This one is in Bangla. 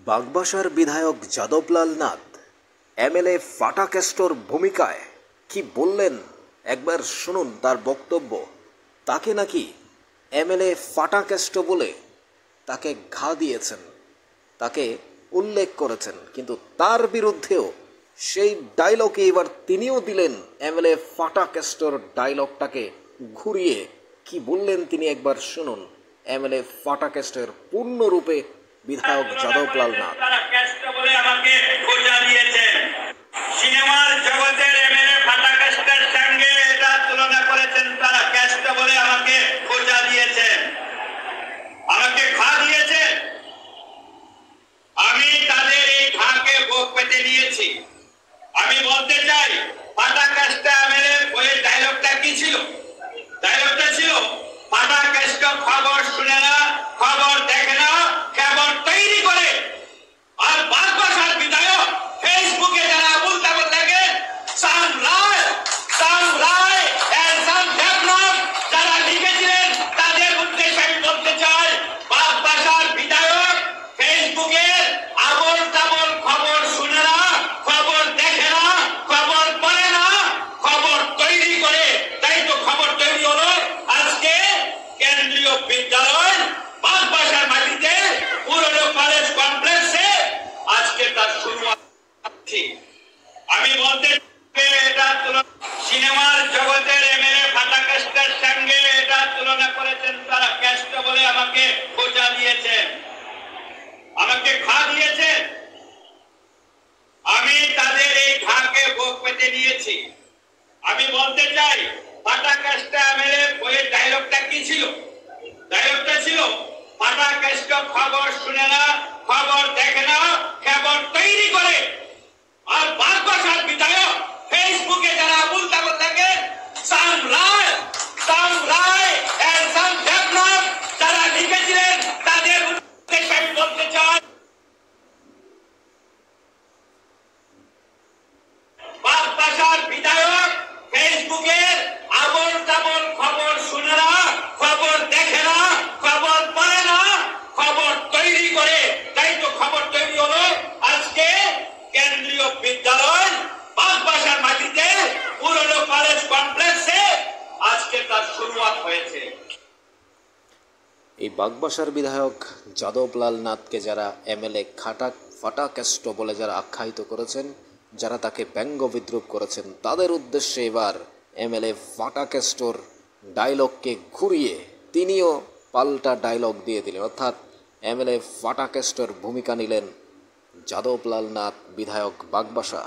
বাগবাসার বিধায়ক যাদবলাল নাথ এমএলএ ফাটা ক্যাস্টোর ভূমিকায় কি বললেন একবার শুনুন তার বক্তব্য। তাকে নাকি এমএলএ ফাটা ক্যাস্টো বলে তাকে ঘা দিয়েছেন, তাকে উল্লেখ করেছেন, কিন্তু তার বিরুদ্ধেও সেই ডায়লগে এবার তিনিও দিলেন এমএলএ ফাটা ক্যাস্টোর ডায়লগটাকে ঘুরিয়ে। কি বললেন তিনি একবার শুনুন। এমএলএ ফাটা ক্যাস্টোর পূর্ণরূপে বিধায়ক যাদবলাল নাথ। সিনেমার জগতের এমএলএ ফাটা ক্যাস্টের সঙ্গে এটা তুলনা করেছেন, তারা ক্যাস্ট বলে আমাকে খোঁজা দিয়েছেন, আমাকে ঘা দিয়েছেন। আমি তাদের এই ঘাকে বুক পেতে নিয়েছি। আমি বলতে চাই, ফাটা ক্যাস্ট এমএলএ বইয়ের ডায়লগটা কি ছিল? ডায়লগটা ছিল, ফাটা ক্যাস্ট খবর শুনে না, খবর দেখে না, খবর তৈরি করে। আর বাগবাসার বিধায়ক ফেসবুকে যারা আবুল তাবুল লেখেন, সাম রায় এন্ড সাম ডেভলপ যারা লিখেছিলেন, তাদের উদ্দেশ্যে আমি বলতে চাই, বাগবাসার বিধায়ক ফেসবুকে আবুল তাবুল খবর শুনে না, খবর দেখে না, খবর পড়ে না, খবর তৈরি করে। তাই তো খবর তৈরি হলো আজকে কেন্দ্রীয় বিদ্যালয় বাগবাসার মাটিতে পুরনো কলেজ কমপ্লেক্সে আজকে তার শুরুয়াত। আমি বলতে এটা সিনেমার জগতের এমএলএ ফাটা ক্যাস্টের সঙ্গে এটা তুলনা করেছেন, তারা ক্যাস্ট বলে আমাকে খোঁজা দিয়েছেন, আমাকে ঘা দিয়েছেন। আমি তাদের এই ঘাকে বুক পেতে নিয়েছি। আমি বলতে চাই, ফাটা ক্যাস্ট এমএলএ বইয়ের ডায়লগটা কি ছিল? ডায়লগটা ছিল, ফাটা ক্যাস্ট খবর শুনে না, খবর দেখে না, খবর তৈরি করে। আর বাগবাসার বিধায়ক ফেসবুকে যারা আবুল তাবুল লেখেন, সাম রায় এন্ড সাম ডেভলপ যারা লিখেছিলেন, তাদের উদ্দেশ্যে আমি বলতে চাই, বাগবাসার বিধায়ক ফেসবুকে আবুল তাবুল খবর শুনে না, খবর দেখে না, খবর পড়ে না, খবর তৈরি করে। তাই তো খবর তৈরি হলো আজকে কেন্দ্রীয় বিদ্যালয় বাগবাসার মাটিতে পুরনো কলেজ কমপ্লেক্সে আজকে তার শুরুয়াত হয়েছে। এই বাগবাসার বিধায়ক যাদবলাল নাথকে যারা এমএলএ ফাটা ক্যাস্টো বলে যারা আখ্যায়িত করেছেন, যারা তাকে ব্যঙ্গ বিদ্রুপ করেছেন, তাদের উদ্দেশ্যে এবার এমএলএ ফাটা ক্যাস্টোর ডায়লগকে ঘুরিয়ে তিনিও পাল্টা ডায়লগ দিয়ে দিলেন। অর্থাৎ এমএলএ ফাটা ক্যাস্টোর ভূমিকা নিলেন যাদবলাল নাথ বিধায়ক বাগবাসা।